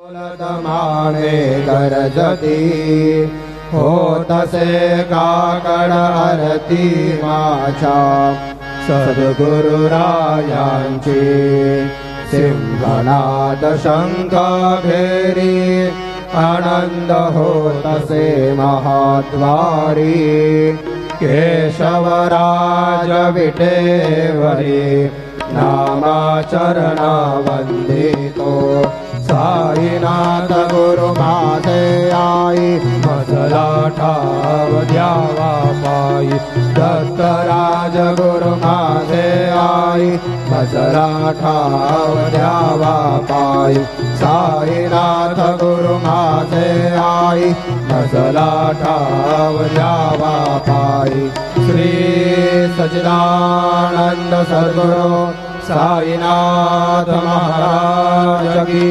माने गरजती होतसे काकड आरती माझ्या सद्गुरुरायांची सिंहनाद शंख घेरी आनंद होतसे महाद्वारी केशवराज विटेवरी नामाचरणा वंदितो साईनाथ गुरु माझे आई मजला ठाव द्यावा पायी दत्तराज गुरु माझे आई मजला ठाव द्यावा पायी साईनाथ गुरु माझे आई मजला ठाव द्यावा पायी श्री सच्चिदानंद सद्गुरु साईनाथ महाराज की